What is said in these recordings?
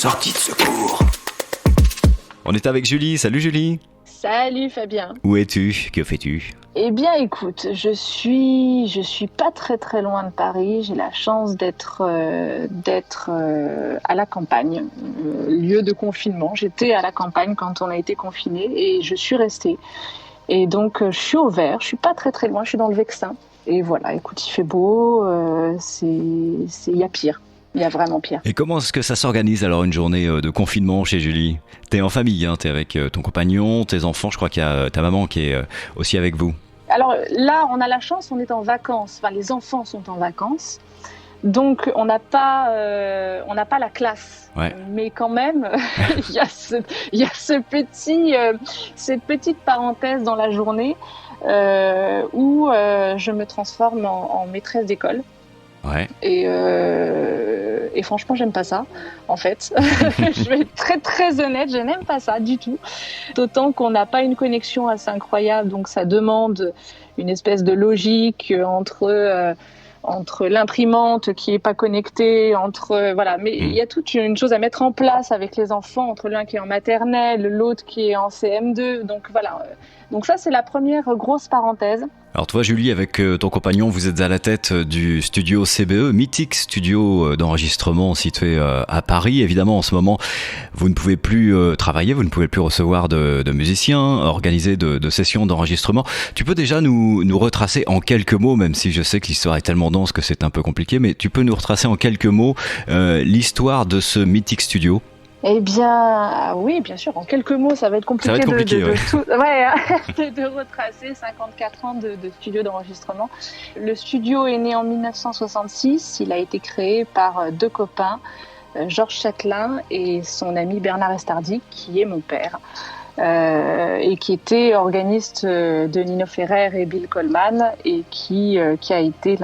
Sortie de secours. On est avec Julie. Salut Julie. Salut Fabien. Où es-tu? Que fais-tu? Eh bien écoute, je suis pas très loin de Paris. J'ai la chance d'être à la campagne, lieu de confinement. J'étais à la campagne quand on a été confinés et je suis restée. Et donc je suis au vert, je suis pas très loin, je suis dans le Vexin. Et voilà, écoute, il fait beau, il y a pire. Il y a vraiment pire. Et comment est-ce que ça s'organise alors une journée de confinement chez Julie? T'es en famille, hein, t'es avec ton compagnon, tes enfants, je crois qu'il y a ta maman qui est aussi avec vous. Alors là, on a la chance, on est en vacances, enfin les enfants sont en vacances, donc on n'a pas la classe, ouais. Mais quand même, il y a cette petite parenthèse dans la journée où je me transforme en maîtresse d'école. Ouais. Et franchement, j'aime pas ça, en fait. Je vais être très honnête, je n'aime pas ça du tout. D'autant qu'on n'a pas une connexion assez incroyable, donc ça demande une espèce de logique entre l'imprimante qui est pas connectée, voilà. Mais il y a toute une chose à mettre en place avec les enfants, entre l'un qui est en maternelle, l'autre qui est en CM2. Donc voilà. Donc ça, c'est la première grosse parenthèse. Alors toi Julie, avec ton compagnon, vous êtes à la tête du studio CBE, mythique studio d'enregistrement situé à Paris. Évidemment, en ce moment, vous ne pouvez plus travailler, vous ne pouvez plus recevoir de musiciens, organiser de sessions d'enregistrement. Tu peux déjà nous retracer en quelques mots, même si je sais que l'histoire est tellement dense que c'est un peu compliqué, mais tu peux nous retracer en quelques mots l'histoire de ce mythique studio? Eh bien, oui, bien sûr. En quelques mots, ça va être compliqué, ouais. de retracer 54 ans de studio d'enregistrement. Le studio est né en 1966. Il a été créé par deux copains, Georges Châtelain et son ami Bernard Estardi, qui est mon père, et qui était organiste de Nino Ferrer et Bill Coleman, et qui a été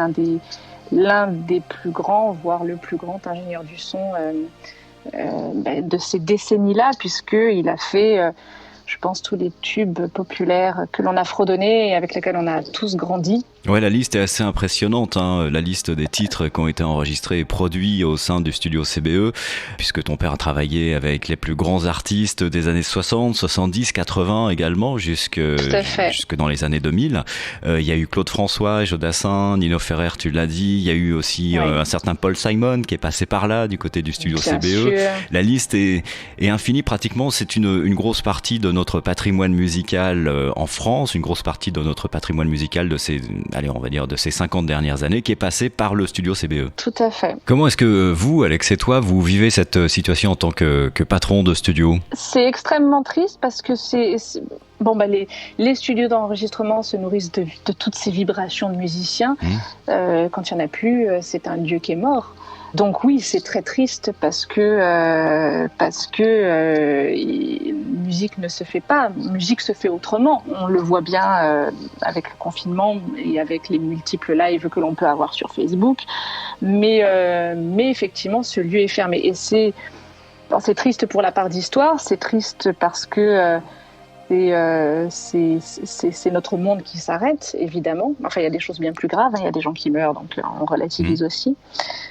l'un des plus grands, voire le plus grand ingénieur du son de ces décennies-là, puisqu'il a fait, je pense, tous les tubes populaires que l'on a fredonnés et avec lesquels on a tous grandi. Ouais, la liste est assez impressionnante, hein, la liste des titres qui ont été enregistrés et produits au sein du studio CBE, puisque ton père a travaillé avec les plus grands artistes des années 60, 70, 80 également, jusque dans les années 2000. Il y a eu Claude François, Jodassin, Nino Ferrer, tu l'as dit. Il y a eu aussi un certain Paul Simon qui est passé par là, du côté du studio Bien CBE. sûr. La liste est infinie pratiquement. C'est une grosse partie de notre patrimoine musical en France, une grosse partie de notre patrimoine musical de ces 50 dernières années, qui est passé par le studio CBE. Tout à fait. Comment est-ce que vous, Alex et toi, vous vivez cette situation en tant que patron de studio? C'est extrêmement triste parce que les studios d'enregistrement se nourrissent de toutes ces vibrations de musiciens. Quand il n'y en a plus, c'est un lieu qui est mort. Donc oui, c'est très triste parce que musique ne se fait pas, musique se fait autrement. On le voit bien avec le confinement et avec les multiples lives que l'on peut avoir sur Facebook. Mais effectivement, ce lieu est fermé. Et c'est triste pour la part d'histoire, c'est triste parce que c'est notre monde qui s'arrête, évidemment. Enfin, il y a des choses bien plus graves, hein. Il y a des gens qui meurent, donc on relativise aussi.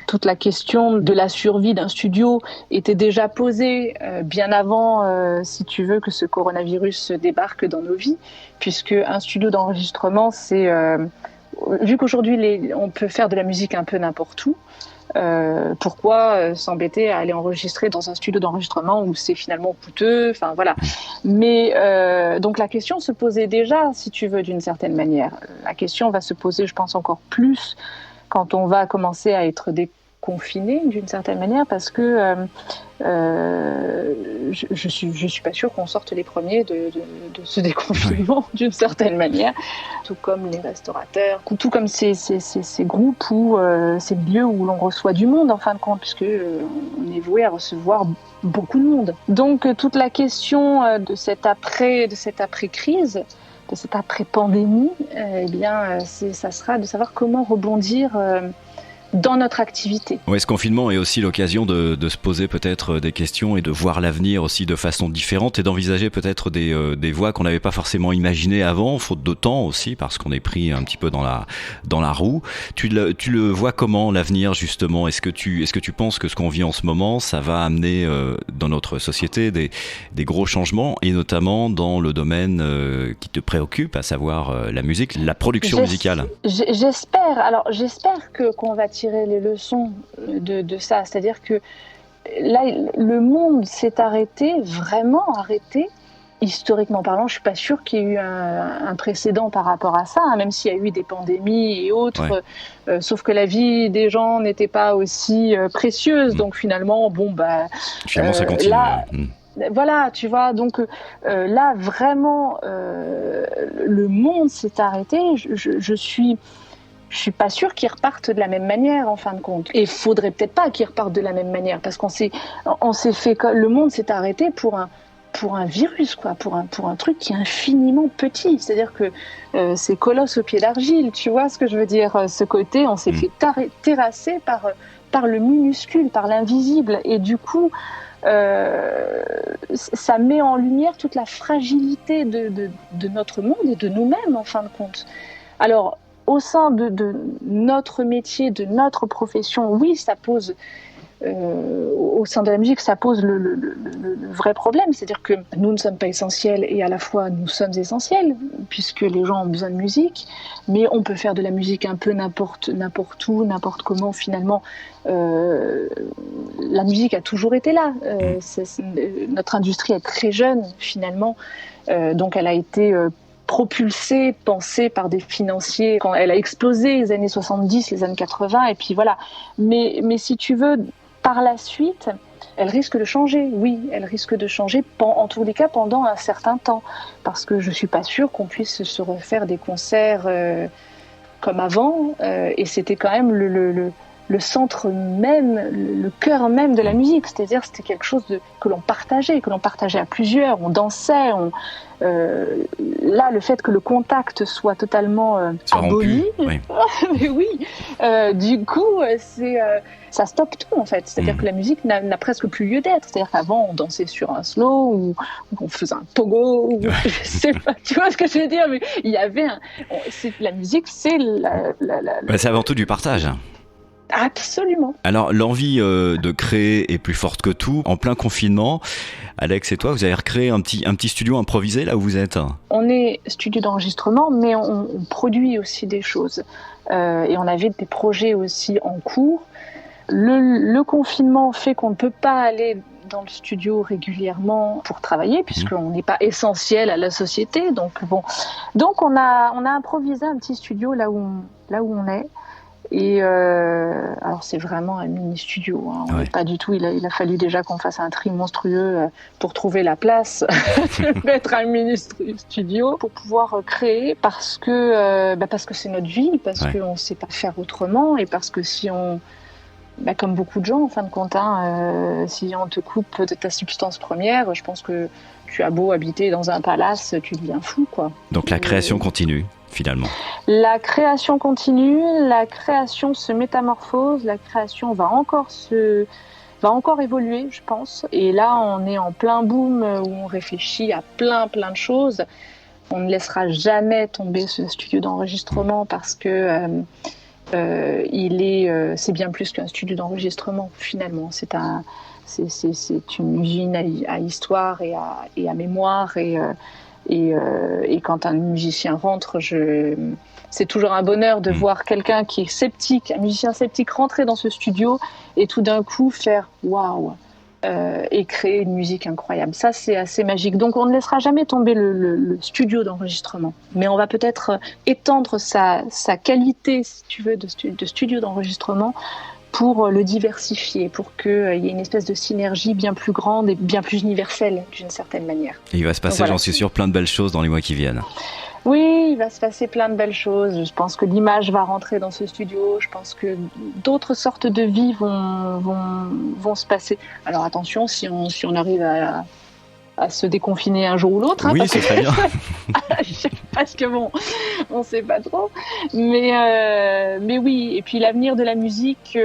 Toute la question de la survie d'un studio était déjà posée bien avant, si tu veux, que ce coronavirus débarque dans nos vies, puisque un studio d'enregistrement, c'est... vu qu'aujourd'hui, on peut faire de la musique un peu n'importe où, pourquoi s'embêter à aller enregistrer dans un studio d'enregistrement où c'est finalement coûteux, enfin voilà. Mais donc la question se posait déjà, si tu veux, d'une certaine manière. La question va se poser, je pense, encore plus quand on va commencer à être déconfiné d'une certaine manière, parce que je suis pas sûre qu'on sorte les premiers de ce déconfinement d'une certaine manière, tout comme les restaurateurs, tout comme ces groupes ou ces lieux où l'on reçoit du monde en fin de compte, puisque on est voué à recevoir beaucoup de monde. Donc toute la question de cette après-crise, de cette après-pandémie, ça sera de savoir comment rebondir dans notre activité. Oui, ce confinement est aussi l'occasion de se poser peut-être des questions et de voir l'avenir aussi de façon différente et d'envisager peut-être des voies qu'on n'avait pas forcément imaginées avant, faute de temps aussi, parce qu'on est pris un petit peu dans la roue. Tu le vois comment, l'avenir, justement? Est-ce que tu penses que ce qu'on vit en ce moment, ça va amener dans notre société des gros changements, et notamment dans le domaine qui te préoccupe, à savoir la musique, la production musicale? J'espère qu'on va tirer les leçons de ça. C'est-à-dire que là, le monde s'est arrêté, vraiment arrêté. Historiquement parlant, je suis pas sûre qu'il y ait eu un précédent par rapport à ça, hein, même s'il y a eu des pandémies et autres. Ouais. Sauf que la vie des gens n'était pas aussi précieuse. Donc finalement, ça continue. Là, voilà, tu vois, donc là, vraiment, le monde s'est arrêté. Je suis pas sûre qu'ils repartent de la même manière, en fin de compte. Et il faudrait peut-être pas qu'ils repartent de la même manière, parce le monde s'est arrêté pour un virus, quoi, pour un truc qui est infiniment petit. C'est-à-dire que c'est colosse au pied d'argile, tu vois ce que je veux dire? Ce côté, on s'est fait terrasser par le minuscule, par l'invisible. Et du coup, ça met en lumière toute la fragilité de notre monde et de nous-mêmes, en fin de compte. Alors, au sein de notre métier, de notre profession, oui, ça pose, au sein de la musique, ça pose le vrai problème. C'est-à-dire que nous ne sommes pas essentiels et à la fois nous sommes essentiels, puisque les gens ont besoin de musique, mais on peut faire de la musique un peu n'importe où, n'importe comment. Finalement, la musique a toujours été là. Notre industrie est très jeune, finalement, donc elle a été propulsée, pensée par des financiers quand elle a explosé les années 70, les années 80, et puis voilà. Mais si tu veux, par la suite, elle risque de changer. Oui, elle risque de changer, en tous les cas pendant un certain temps, parce que je suis pas sûre qu'on puisse se refaire des concerts comme avant, et c'était quand même le centre même, le cœur même de la musique. C'est-à-dire, c'était quelque chose que l'on partageait à plusieurs, on dansait, là, le fait que le contact soit totalement aboli, oui. mais oui, du coup, ça stoppe tout, en fait. C'est-à-dire que la musique n'a presque plus lieu d'être. C'est-à-dire qu'avant, on dansait sur un slow, ou on faisait un pogo, ou je sais pas, tu vois ce que je veux dire, mais il y avait la musique, c'est c'est avant tout du partage. Absolument. Alors, l'envie de créer est plus forte que tout. En plein confinement, Alex et toi, vous avez recréé un petit studio improvisé là où vous êtes. On est studio d'enregistrement, mais on produit aussi des choses. Et on avait des projets aussi en cours. Le confinement fait qu'on ne peut pas aller dans le studio régulièrement pour travailler, puisqu'on n'est pas essentiel à la société. Donc on a improvisé un petit studio là où on est. Et alors c'est vraiment un mini studio, hein. On n'est pas du tout. Il a fallu déjà qu'on fasse un tri monstrueux pour trouver la place de mettre un mini studio pour pouvoir créer, parce que c'est notre vie, parce qu'on ne sait pas faire autrement, et parce que si on, comme beaucoup de gens en fin de compte, si on te coupe de ta substance première, je pense que tu as beau habiter dans un palace, tu deviens fou, quoi. Donc la création continue. Finalement. La création continue, la création se métamorphose, la création va encore évoluer, je pense. Et là, on est en plein boom où on réfléchit à plein de choses. On ne laissera jamais tomber ce studio d'enregistrement, parce que c'est bien plus qu'un studio d'enregistrement, finalement. C'est une usine à histoire et à mémoire, et quand un musicien rentre, c'est toujours un bonheur de voir quelqu'un qui est sceptique, un musicien sceptique, rentrer dans ce studio et tout d'un coup faire waouh, et créer une musique incroyable. Ça, c'est assez magique. Donc on ne laissera jamais tomber le studio d'enregistrement, mais on va peut-être étendre sa qualité, si tu veux, de studio d'enregistrement, pour le diversifier, pour qu'il y ait une espèce de synergie bien plus grande et bien plus universelle, d'une certaine manière. Et il va se passer, j'en suis sûr, plein de belles choses dans les mois qui viennent. Oui, il va se passer plein de belles choses. Je pense que l'image va rentrer dans ce studio. Je pense que d'autres sortes de vies vont se passer. Alors attention, si on arrive à à se déconfiner un jour ou l'autre. Oui, c'est très bien. Parce que bon, on sait pas trop. Mais oui, et puis l'avenir de la musique,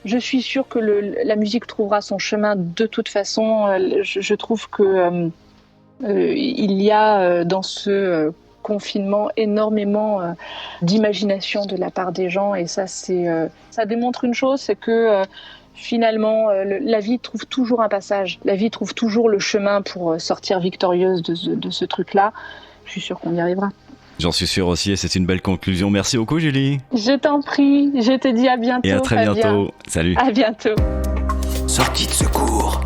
je suis sûre que la musique trouvera son chemin de toute façon. Je trouve que il y a dans ce confinement énormément d'imagination de la part des gens, et ça démontre une chose, c'est que finalement la vie trouve toujours un passage, la vie trouve toujours le chemin pour sortir victorieuse de ce truc-là. Je suis sûre qu'on y arrivera. J'en suis sûr aussi, et c'est une belle conclusion. Merci beaucoup, Julie. Je t'en prie, je te dis à bientôt. Et à très Fabien. bientôt. Salut. À bientôt. Sortie de secours.